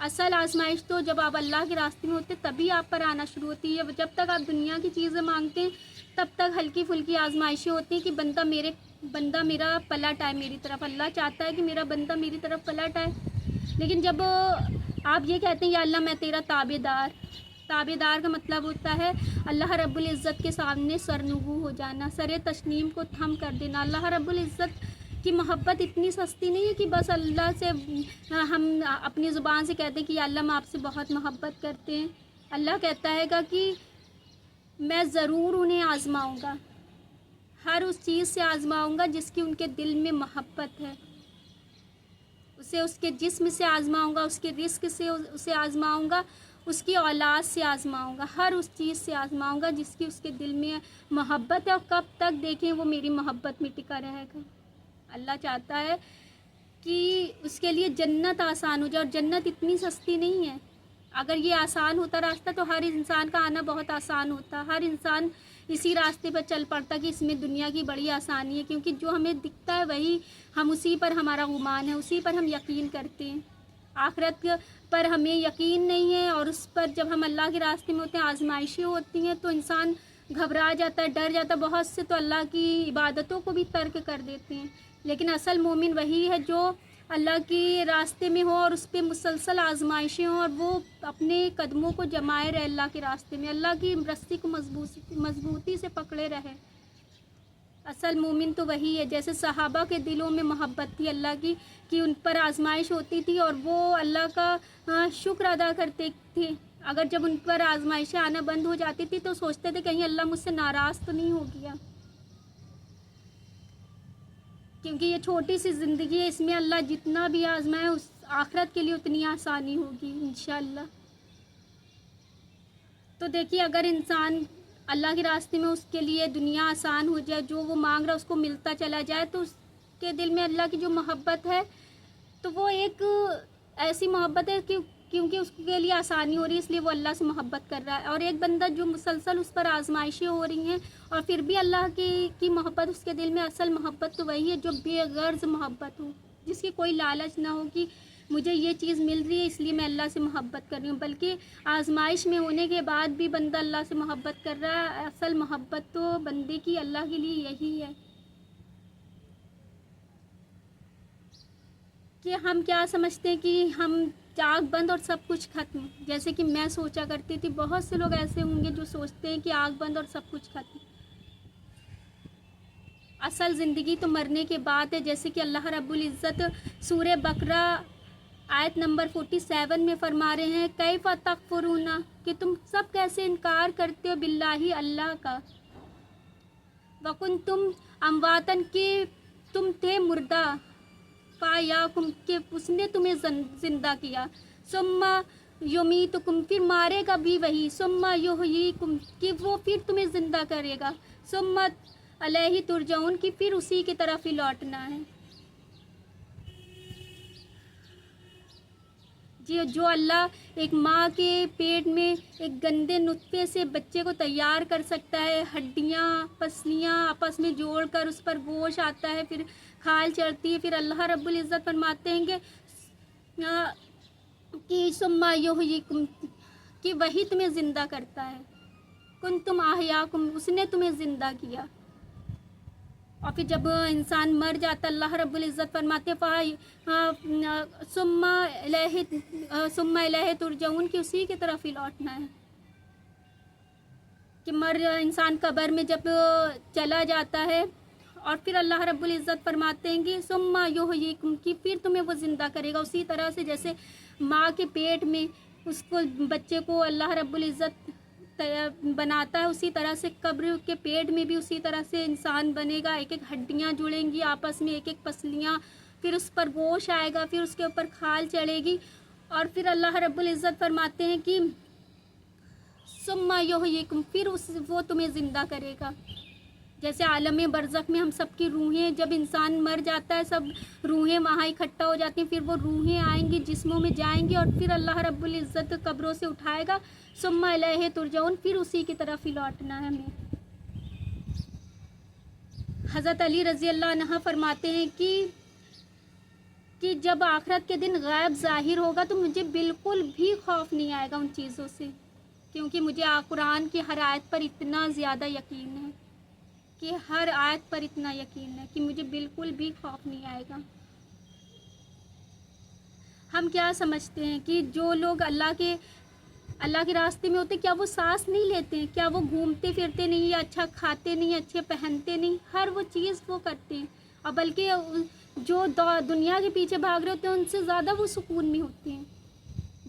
اصل آزمائش تو جب آپ اللہ کے راستے میں ہوتے تبھی آپ پر آنا شروع ہوتی ہے. جب تک آپ دنیا کی چیزیں مانگتے ہیں تب تک ہلکی پھلکی آزمائشیں ہوتی ہیں کہ بندہ میرا پلٹ آئے میری طرف. اللہ چاہتا ہے کہ میرا بندہ میری طرف پلٹ آئے. لیکن جب آپ یہ کہتے ہیں یا اللہ میں تیرا تابع دار کا مطلب ہوتا ہے اللہ رب العزت کے سامنے سرنگو ہو جانا, سر تسلیم کو تھم کر دینا. اللہ رب العزت کی محبت اتنی سستی نہیں ہے کہ بس اللہ سے ہم اپنی زبان سے کہتے ہیں کہ یا اللہ ہم آپ سے بہت محبت کرتے ہیں. اللہ کہتا ہے گا کہ میں ضرور انہیں آزماؤں گا, ہر اس چیز سے آزماؤں گا جس کی ان کے دل میں محبت ہے. اسے اس کے جسم سے آزماؤں گا, اس کے رزق سے اسے آزماؤں گا, اس کی اولاد سے آزماؤں گا, ہر اس چیز سے آزماؤں گا جس کی اس کے دل میں محبت ہے. اور کب تک دیکھیں وہ میری محبت میں ٹکا رہے گا. اللہ چاہتا ہے کہ اس کے لیے جنت آسان ہو جائے, اور جنت اتنی سستی نہیں ہے. اگر یہ آسان ہوتا راستہ تو ہر انسان کا آنا بہت آسان ہوتا. ہر انسان اسی راستے پر چل پڑتا کہ اس میں دنیا کی بڑی آسانی ہے, کیونکہ جو ہمیں دکھتا ہے وہی ہم اسی پر ہمارا گمان ہے, اسی پر ہم یقین کرتے ہیں. آخرت پر ہمیں یقین نہیں ہے, اور اس پر جب ہم اللہ کے راستے میں ہوتے ہیں آزمائشیں ہوتی ہیں تو انسان گھبرا جاتا ہے, ڈر جاتا ہے. بہت سے تو اللہ کی عبادتوں کو بھی ترک کر دیتے ہیں. لیکن اصل مومن وہی ہے جو اللہ کے راستے میں ہو اور اس پہ مسلسل آزمائشیں ہوں, اور وہ اپنے قدموں کو جمائے رہے اللہ کے راستے میں, اللہ کی رسی کو مضبوطی سے پکڑے رہے. اصل مومن تو وہی ہے. جیسے صحابہ کے دلوں میں محبت تھی اللہ کی کہ ان پر آزمائش ہوتی تھی اور وہ اللہ کا شکر ادا کرتے تھے. اگر جب ان پر آزمائشیں آنا بند ہو جاتی تھی تو سوچتے تھے کہیں اللہ مجھ سے ناراض تو نہیں ہو گیا, کیونکہ یہ چھوٹی سی زندگی ہے, اس میں اللہ جتنا بھی آزمائے اس آخرت کے لیے اتنی آسانی ہوگی انشاءاللہ. تو دیکھیے اگر انسان اللہ کے راستے میں اس کے لیے دنیا آسان ہو جائے, جو وہ مانگ رہا اس کو ملتا چلا جائے, تو اس کے دل میں اللہ کی جو محبت ہے تو وہ ایک ایسی محبت ہے کہ کیونکہ اس کے لیے آسانی ہو رہی ہے اس لیے وہ اللہ سے محبت کر رہا ہے. اور ایک بندہ جو مسلسل اس پر آزمائشیں ہو رہی ہیں اور پھر بھی اللہ کی محبت اس کے دل میں, اصل محبت تو وہی ہے جو بے غرض محبت ہو, جس کی کوئی لالچ نہ ہو کہ مجھے یہ چیز مل رہی ہے اس لیے میں اللہ سے محبت کر رہی ہوں, بلکہ آزمائش میں ہونے کے بعد بھی بندہ اللہ سے محبت کر رہا ہے. اصل محبت تو بندے کی اللہ کے لیے یہی ہے. کہ ہم کیا سمجھتے ہیں کہ ہم آگ بند اور سب کچھ ختم, جیسے کہ میں سوچا کرتی تھی. بہت سے لوگ ایسے ہوں گے جو سوچتے ہیں کہ آگ بند اور سب کچھ ختم. اصل زندگی تو مرنے کے بعد ہے. جیسے کہ اللہ رب العزت سورہ بقرہ آیت نمبر 47 میں فرما رہے ہیں کیف تکفرون, کہ تم سب کیسے انکار کرتے ہو باللہ اللہ کا, وکنتم امواتن, کہ تم تھے مردہ, فاحیاکم, کہ اس نے تمہیں زندہ کیا, ثم یمیتکم, پھر مارے گا بھی وہی, ثم یحییکم, کہ وہ پھر تمہیں زندہ کرے گا, ثم الیہ ترجعون, کہ پھر اسی کی طرف ہی لوٹنا ہے. جی, جو اللہ ایک ماں کے پیٹ میں ایک گندے نطفے سے بچے کو تیار کر سکتا ہے, ہڈیاں پسلیاں آپس میں جوڑ کر اس پر گوشت آتا ہے, پھر کھال چڑھتی ہے, پھر اللہ رب العزت فرماتے ہیں کہ ثم یحییکم, کہ وہی تمہیں زندہ کرتا ہے, کنتم احیاکم, اس نے تمہیں زندہ کیا. اور پھر جب انسان مر جاتا اللہ رب العزت فرماتے ثم الیہ ترجعون, کہ اسی کی طرف ہی لوٹنا ہے. کہ انسان قبر میں جب چلا جاتا ہے اور پھر اللہ رب العزت فرماتے ہیں کہ ثم یحییکم, کہ پھر تمہیں وہ زندہ کرے گا, اسی طرح سے جیسے ماں کے پیٹ میں اس کو بچے کو اللہ رب العزت بناتا ہے, اسی طرح سے قبر کے پیٹ میں بھی اسی طرح سے انسان بنے گا. ایک ایک ہڈیاں جڑیں گی آپس میں, ایک ایک پسلیاں, پھر اس پر گوشت آئے گا, پھر اس کے اوپر کھال چڑھے گی, اور پھر اللہ رب العزت فرماتے ہیں کہ ثم یحییکم, پھر وہ تمہیں زندہ کرے گا. جیسے عالم برزخ میں ہم سب کی روحیں, جب انسان مر جاتا ہے سب روحیں وہاں اکٹھا ہو جاتی ہیں, پھر وہ روحیں آئیں گی جسموں میں جائیں گی, اور پھر اللہ رب العزت قبروں سے اٹھائے گا, ثم الیہ ترجعون, پھر اسی کی طرف ہی لوٹنا ہے ہمیں. حضرت علی رضی اللہ عنہ فرماتے ہیں کہ کہ جب آخرت کے دن غیب ظاہر ہوگا تو مجھے بالکل بھی خوف نہیں آئے گا ان چیزوں سے، کیونکہ مجھے قرآن کی ہر آیت پر اتنا زیادہ یقین ہے، کہ ہر آیت پر اتنا یقین ہے کہ مجھے بالکل بھی خوف نہیں آئے گا۔ ہم کیا سمجھتے ہیں کہ جو لوگ اللہ کے راستے میں ہوتے، کیا وہ سانس نہیں لیتے ہیں؟ کیا وہ گھومتے پھرتے نہیں، یا اچھا کھاتے نہیں، اچھے پہنتے نہیں؟ ہر وہ چیز وہ کرتے ہیں، اور بلکہ جو دنیا کے پیچھے بھاگ رہے ہوتے ہیں ان سے زیادہ وہ سکون میں ہوتے ہیں۔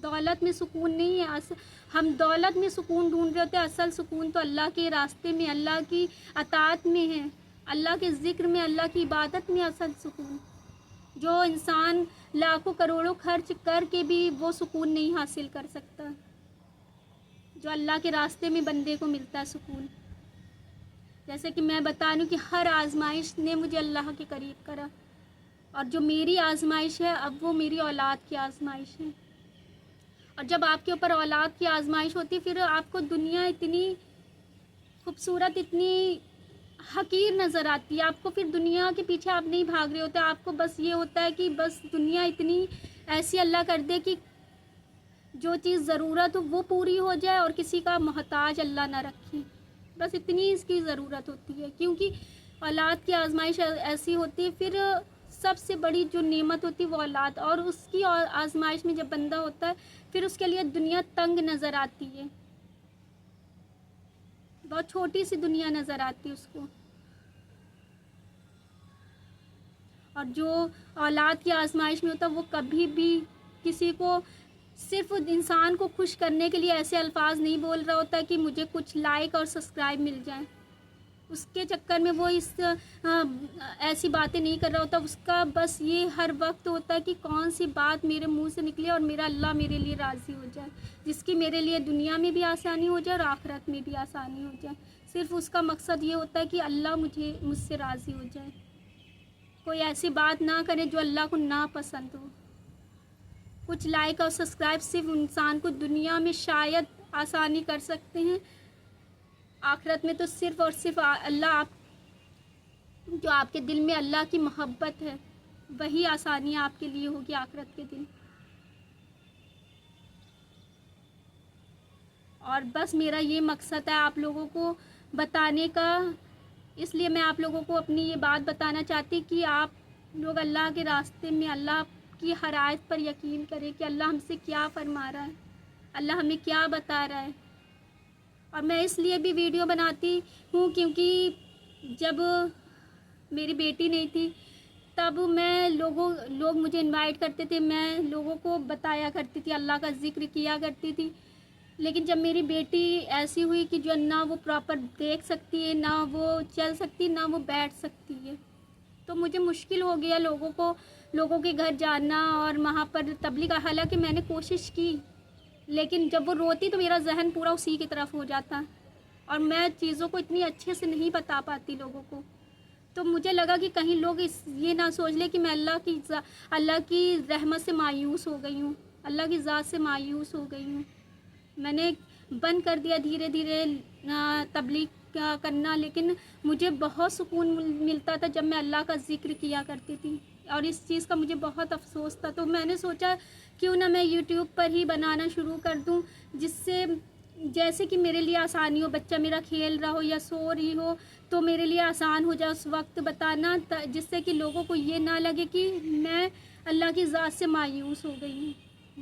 دولت میں سکون نہیں ہے، ہم دولت میں سکون ڈھونڈ رہے ہوتے ہیں، اصل سکون تو اللہ کے راستے میں، اللہ کی اطاعت میں ہے، اللہ کے ذکر میں، اللہ کی عبادت میں اصل سکون۔ جو انسان لاکھوں کروڑوں خرچ کر کے بھی وہ سکون نہیں حاصل کر سکتا، جو اللہ کے راستے میں بندے کو ملتا ہے سکون۔ جیسے کہ میں بتا رہی ہوں کہ ہر آزمائش نے مجھے اللہ کے قریب کرا، اور جو میری آزمائش ہے اب وہ میری اولاد کی آزمائش ہے۔ اور جب آپ کے اوپر اولاد کی آزمائش ہوتی، پھر آپ کو دنیا اتنی خوبصورت، اتنی حقیر نظر آتی ہے، آپ کو پھر دنیا کے پیچھے آپ نہیں بھاگ رہے ہوتے، آپ کو بس یہ ہوتا ہے کہ بس دنیا اتنی ایسی اللہ کر دے کہ جو چیز ضرورت ہو وہ پوری ہو جائے، اور کسی کا محتاج اللہ نہ رکھے، بس اتنی اس کی ضرورت ہوتی ہے۔ کیونکہ اولاد کی آزمائش ایسی ہوتی ہے، پھر سب سے بڑی جو نعمت ہوتی ہے وہ اولاد، اور اس کی آزمائش میں جب بندہ ہوتا ہے پھر اس کے لیے دنیا تنگ نظر آتی ہے، بہت چھوٹی سی دنیا نظر آتی ہے اس کو۔ اور جو اولاد کی آزمائش میں ہوتا ہے وہ کبھی بھی کسی کو، صرف انسان کو خوش کرنے کے لیے ایسے الفاظ نہیں بول رہا ہوتا کہ مجھے کچھ لائک اور سبسکرائب مل جائیں، اس کے چکر میں وہ ایسی باتیں نہیں کر رہا ہوتا، اس کا بس یہ ہر وقت ہوتا ہے کہ کون سی بات میرے منہ سے نکلے اور میرا اللہ میرے لیے راضی ہو جائے، جس کی میرے لیے دنیا میں بھی آسانی ہو جائے اور آخرت میں بھی آسانی ہو جائے۔ صرف اس کا مقصد یہ ہوتا ہے کہ اللہ مجھ سے راضی ہو جائے، کوئی ایسی بات نہ کرے جو اللہ کو نہ پسند ہو۔ کچھ لائک اور سبسکرائب صرف انسان کو دنیا میں شاید آسانی کر سکتے ہیں، آخرت میں تو صرف اور صرف اللہ جو آپ کے دل میں اللہ کی محبت ہے وہی آسانی آپ کے لیے ہوگی آخرت کے دن۔ اور بس میرا یہ مقصد ہے آپ لوگوں کو بتانے کا، اس لیے میں آپ لوگوں کو اپنی یہ بات بتانا چاہتی کہ آپ لوگ اللہ کے راستے میں اللہ کی ہر آیت پر یقین کریں کہ اللہ ہم سے کیا فرما رہا ہے، اللہ ہمیں کیا بتا رہا ہے۔ اور میں اس لیے بھی ویڈیو بناتی ہوں کیونکہ جب میری بیٹی نہیں تھی تب لوگ مجھے انوائٹ کرتے تھے، میں لوگوں کو بتایا کرتی تھی، اللہ کا ذکر کیا کرتی تھی، لیکن جب میری بیٹی ایسی ہوئی کہ جو نہ وہ پراپر دیکھ سکتی ہے، نہ وہ چل سکتی، نہ وہ بیٹھ سکتی ہے، تو مجھے مشکل ہو گیا لوگوں کے گھر جانا اور وہاں پر تبلیغ۔ حالانکہ میں نے کوشش کی، لیکن جب وہ روتی تو میرا ذہن پورا اسی کی طرف ہو جاتا، اور میں چیزوں کو اتنی اچھے سے نہیں بتا پاتی لوگوں کو۔ تو مجھے لگا کہ کہیں لوگ یہ نہ سوچ لے کہ میں اللہ کی رحمت سے مایوس ہو گئی ہوں، اللہ کی ذات سے مایوس ہو گئی ہوں۔ میں نے بند کر دیا دھیرے دھیرے تبلیغ کرنا، لیکن مجھے بہت سکون ملتا تھا جب میں اللہ کا ذکر کیا کرتی تھی، اور اس چیز کا مجھے بہت افسوس تھا۔ تو میں نے سوچا کیوں نہ میں یوٹیوب پر ہی بنانا شروع کر دوں، جس سے جیسے کہ میرے لیے آسانی ہو، بچہ میرا کھیل رہا ہو یا سو رہی ہو تو میرے لیے آسان ہو جائے اس وقت بتانا، جس سے کہ لوگوں کو یہ نہ لگے کہ میں اللہ کی ذات سے مایوس ہو گئی ہوں،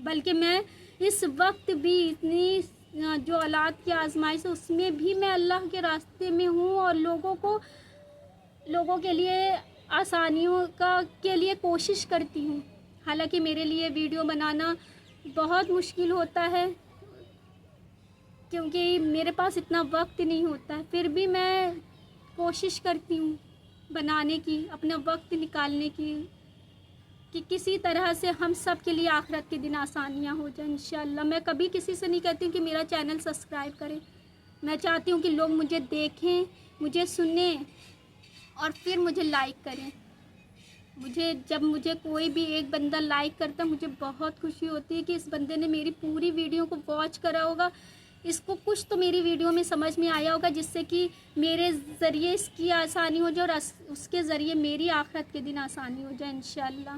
بلکہ میں اس وقت بھی اتنی جو اولاد کی آزمائش ہے اس میں بھی میں اللہ کے راستے میں ہوں، اور لوگوں کے لیے آسانیوں کے لیے کوشش کرتی ہوں۔ حالانکہ میرے لیے ویڈیو بنانا بہت مشکل ہوتا ہے کیونکہ میرے پاس اتنا وقت نہیں ہوتا ہے، پھر بھی میں کوشش کرتی ہوں بنانے کی، اپنا وقت نکالنے کی، کہ کسی طرح سے ہم سب کے لیے آخرت کے دن آسانیاں ہو جائیں انشاءاللہ۔ میں کبھی کسی سے نہیں کہتی ہوں کہ میرا چینل سبسکرائب کریں، میں چاہتی ہوں کہ لوگ مجھے دیکھیں، مجھے سنیں اور پھر مجھے لائک کریں۔ جب مجھے کوئی بھی ایک بندہ لائک کرتا مجھے بہت خوشی ہوتی ہے کہ اس بندے نے میری پوری ویڈیو کو واچ کرا ہوگا، اس کو کچھ تو میری ویڈیو میں سمجھ میں آیا ہوگا، جس سے کہ میرے ذریعے اس کی آسانی ہو جائے اور اس کے ذریعے میری آخرت کے دن آسانی ہو جائے انشاءاللہ۔